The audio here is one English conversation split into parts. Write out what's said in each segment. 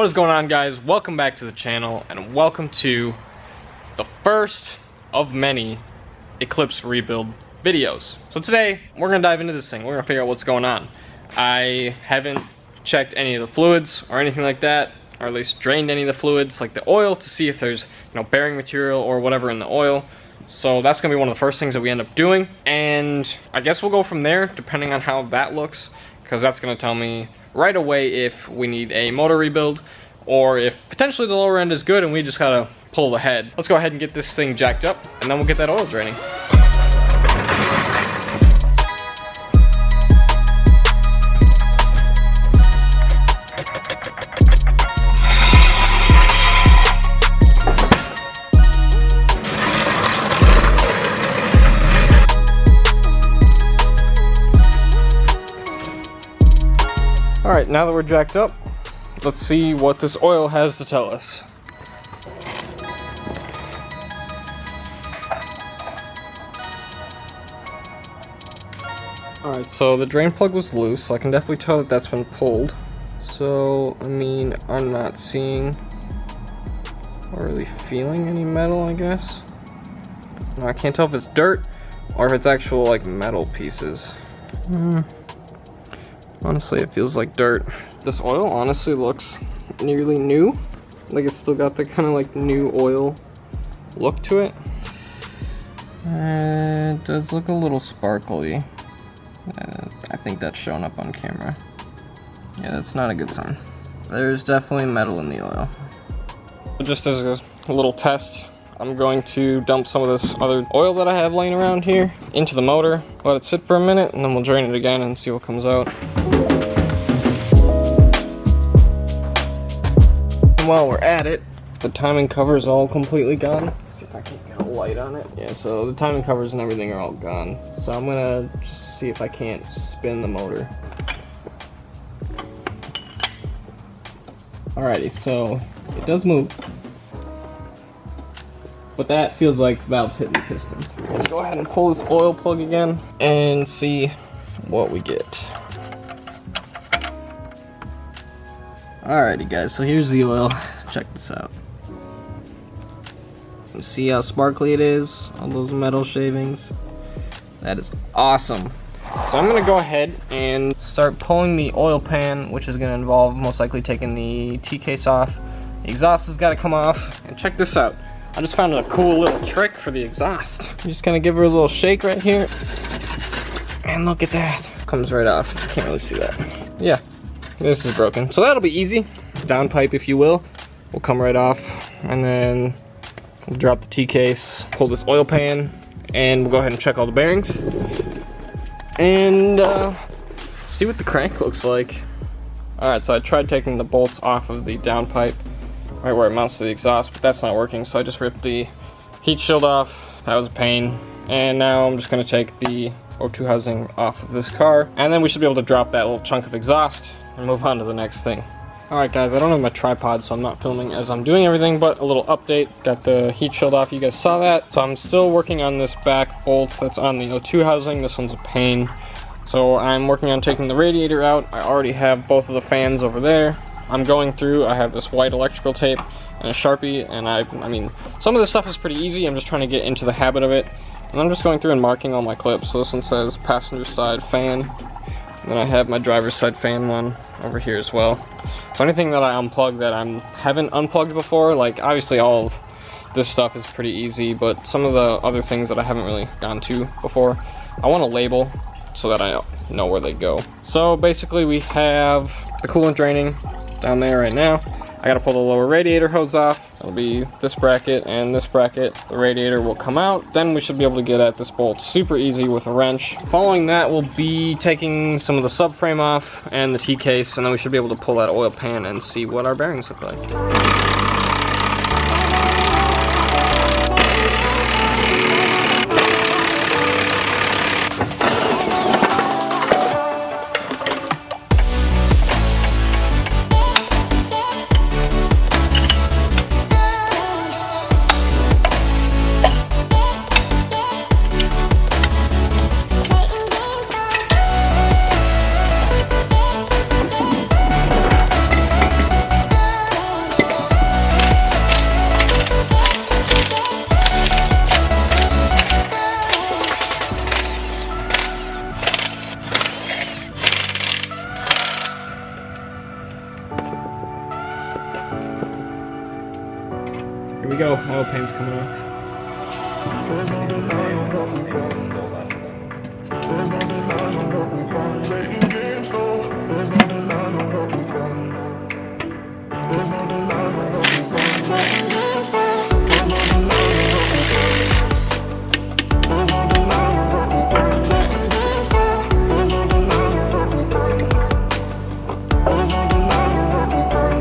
What is going on, guys? Welcome back to the channel and welcome to the first of many Eclipse rebuild videos. So today we're gonna dive into this thing. We're gonna figure out what's going on. I haven't checked any of the fluids or anything like that, or at least drained any of the fluids like the oil to see if there's bearing material or whatever in the oil. So that's gonna be one of the first things that we end up doing, and I guess we'll go from there depending on how that looks, because that's gonna tell me right away if we need a motor rebuild or if potentially the lower end is good and we just gotta pull the head. Let's go ahead and get this thing jacked up and then we'll get that oil draining. Alright, now that we're jacked up, let's see what this oil has to tell us. Alright, so the drain plug was loose, so I can definitely tell that that's been pulled. So, I mean, I'm not seeing or really feeling any metal, I guess. No, I can't tell if it's dirt or if it's actual, like, metal pieces. Honestly, it feels like dirt. This oil honestly looks nearly new. Like it's still got the kind of like new oil look to it. It does look a little sparkly. I think that's showing up on camera. Yeah, that's not a good sign. There's definitely metal in the oil. Just as a little test, I'm going to dump some of this other oil that I have laying around here into the motor, let it sit for a minute, and then we'll drain it again and see what comes out. And while we're at it, the timing cover is all completely gone. Let's see if I can get a light on it. Yeah, so the timing covers and everything are all gone. So I'm gonna just see if I can't spin the motor. Alrighty, so it does move. But that feels like valves hitting the pistons. Let's go ahead and pull this oil plug again and see what we get. Alrighty guys, so here's the oil. Check this out. You see how sparkly it is? All those metal shavings. That is awesome. So I'm gonna go ahead and start pulling the oil pan, which is gonna involve most likely taking the T-case off. The exhaust has gotta come off, and check this out. I just found a cool little trick for the exhaust. I'm just gonna give her a little shake right here. And look at that. Comes right off. Can't really see that. Yeah, this is broken. So that'll be easy. Downpipe, if you will come right off. And then we'll drop the T-case, pull this oil pan, and we'll go ahead and check all the bearings. And see what the crank looks like. Alright, so I tried taking the bolts off of the downpipe, right where it mounts to the exhaust, but that's not working, so I just ripped the heat shield off. That was a pain. And now I'm just going to take the O2 housing off of this car, and then we should be able to drop that little chunk of exhaust and move on to the next thing. Alright guys, I don't have my tripod, so I'm not filming as I'm doing everything, but a little update. Got the heat shield off, you guys saw that. So I'm still working on this back bolt that's on the O2 housing. This one's a pain. So I'm working on taking the radiator out. I already have both of the fans over there. I'm going through, I have this white electrical tape and a Sharpie, and I mean, some of this stuff is pretty easy. I'm just trying to get into the habit of it. And I'm just going through and marking all my clips. So this one says passenger side fan. And then I have my driver's side fan one over here as well. So anything that I unplug that I haven't unplugged before, like obviously all of this stuff is pretty easy, but some of the other things that I haven't really gone to before, I want to label so that I know where they go. So basically we have the coolant draining down there right now. I gotta pull the lower radiator hose off. It'll be this bracket and this bracket. The radiator will come out. Then we should be able to get at this bolt super easy with a wrench. Following that, we'll be taking some of the subframe off and the T-case, and then we should be able to pull that oil pan and see what our bearings look like. oil pan's coming off. There's no denying what we want. There's no denying what we want. Playing games, no. There's no denying what we want. There's no denying what we want. Playing games, no. There's no denying what we want. There's no denying what we want. Playing games, no. There's no denying what we want. There's no denying what we want.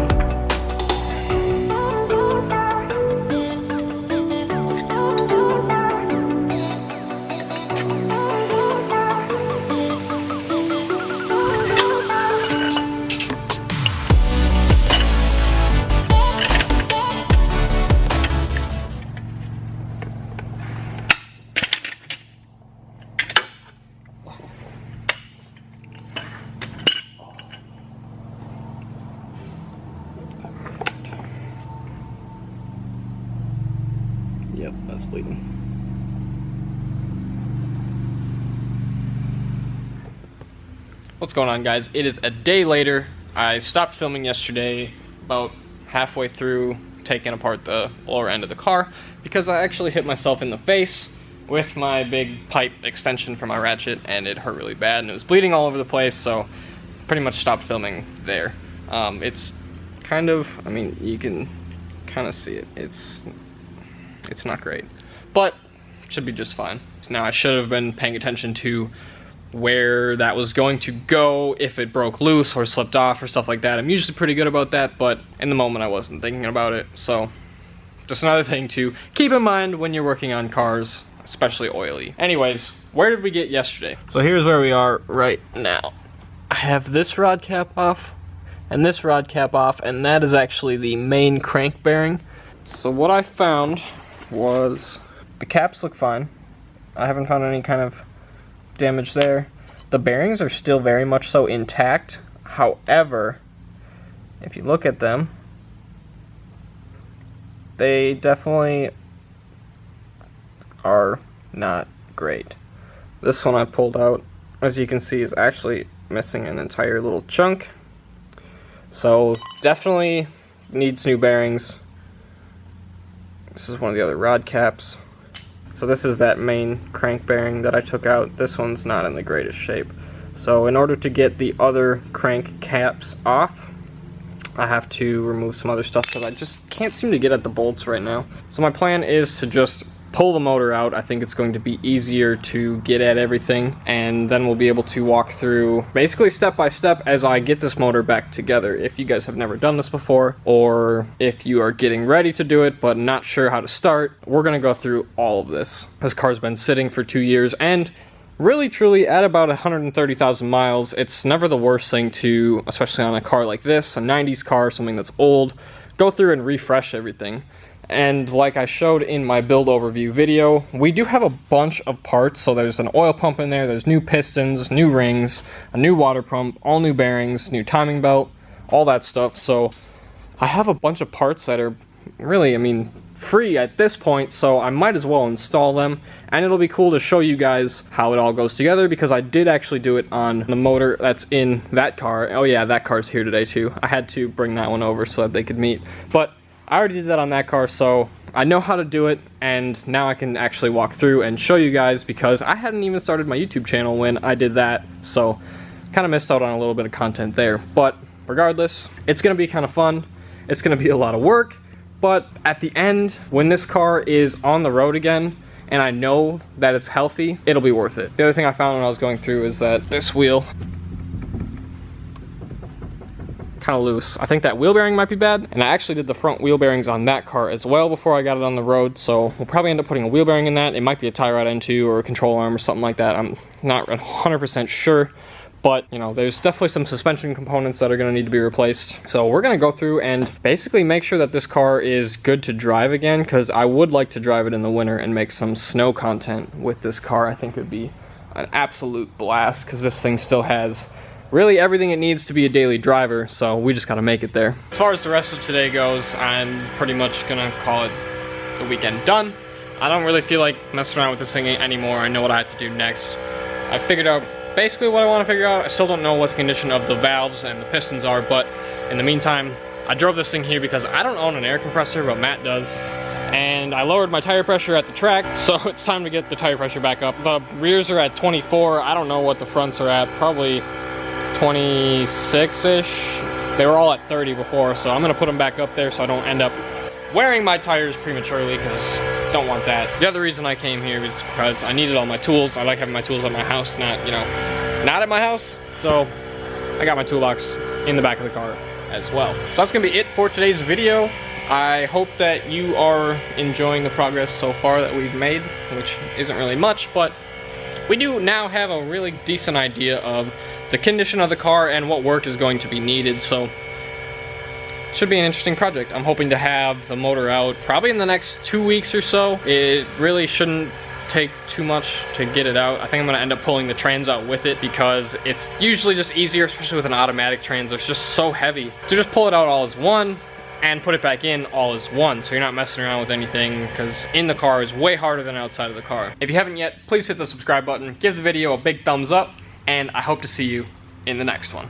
Yep, that's bleeding. What's going on, guys? It is a day later. I stopped filming yesterday about halfway through taking apart the lower end of the car because I actually hit myself in the face with my big pipe extension for my ratchet, and it hurt really bad and it was bleeding all over the place, so pretty much stopped filming there. It's kind of, I mean, you can kind of see it. It's not great, but should be just fine. Now, I should have been paying attention to where that was going to go if it broke loose or slipped off or stuff like that. I'm usually pretty good about that, but in the moment I wasn't thinking about it. So just another thing to keep in mind when you're working on cars, especially oily. Anyways, where did we get yesterday? So here's where we are right now. I have this rod cap off and this rod cap off, and that is actually the main crank bearing. So what I found was the caps look fine. I haven't found any kind of damage there. The bearings are still very much so intact. However, if you look at them, they definitely are not great. This one I pulled out, as you can see, is actually missing an entire little chunk. So definitely needs new bearings. This is one of the other rod caps. So this is that main crank bearing that I took out. This one's not in the greatest shape. So in order to get the other crank caps off, I have to remove some other stuff because I just can't seem to get at the bolts right now. So my plan is to just pull the motor out. I think it's going to be easier to get at everything, and then we'll be able to walk through basically step by step as I get this motor back together. If you guys have never done this before, or if you are getting ready to do it but not sure how to start, we're going to go through all of this. This car's been sitting for 2 years, and really truly at about 130,000 miles, it's never the worst thing to, especially on a car like this, a 90s car, something that's old, go through and refresh everything. And like I showed in my build overview video, we do have a bunch of parts. So there's an oil pump in there, there's new pistons, new rings, a new water pump, all new bearings, new timing belt, all that stuff. So I have a bunch of parts that are really, I mean, free at this point, so I might as well install them. And it'll be cool to show you guys how it all goes together, because I did actually do it on the motor that's in that car. Oh yeah, that car's here today too. I had to bring that one over so that they could meet. But I already did that on that car, so I know how to do it, and now I can actually walk through and show you guys, because I hadn't even started my YouTube channel when I did that, so kind of missed out on a little bit of content there. But regardless, it's going to be kind of fun. It's going to be a lot of work, but at the end, when this car is on the road again, and I know that it's healthy, it'll be worth it. The other thing I found when I was going through is that this wheel, kind of loose. I think that wheel bearing might be bad, and I actually did the front wheel bearings on that car as well before I got it on the road, so we'll probably end up putting a wheel bearing in that. It might be a tie rod end too, or a control arm or something like that. I'm not 100% sure, but you know, there's definitely some suspension components that are going to need to be replaced. So we're going to go through and basically make sure that this car is good to drive again, because I would like to drive it in the winter and make some snow content with this car. I think it would be an absolute blast, because this thing still has really everything it needs to be a daily driver, so we just gotta make it there. As far as the rest of today goes, I'm pretty much gonna call it the weekend done. I don't really feel like messing around with this thing anymore. I know what I have to do next. I figured out basically what I want to figure out. I still don't know what the condition of the valves and the pistons are, but in the meantime, I drove this thing here because I don't own an air compressor, but Matt does. and I lowered my tire pressure at the track, so it's time to get the tire pressure back up. The rears are at 24. I don't know what the fronts are at, probably 26-ish. They were all at 30 before, so I'm gonna put them back up there so I don't end up wearing my tires prematurely, because don't want that. The other reason I came here is because I needed all my tools. I like having my tools at my house, not at my house. So I got my toolbox in the back of the car as well. So that's gonna be it for today's video. I hope that you are enjoying the progress so far that we've made, which isn't really much, but we do now have a really decent idea of the condition of the car and what work is going to be needed. So should be an interesting project. I'm hoping to have the motor out probably in the next 2 weeks or so. It really shouldn't take too much to get it out. I think I'm gonna end up pulling the trans out with it, because it's usually just easier, especially with an automatic trans. It's just so heavy to just pull it out all as one and put it back in all as one, so you're not messing around with anything, because in the car is way harder than outside of the car. If you haven't yet, please hit the subscribe button, give the video a big thumbs up, and I hope to see you in the next one.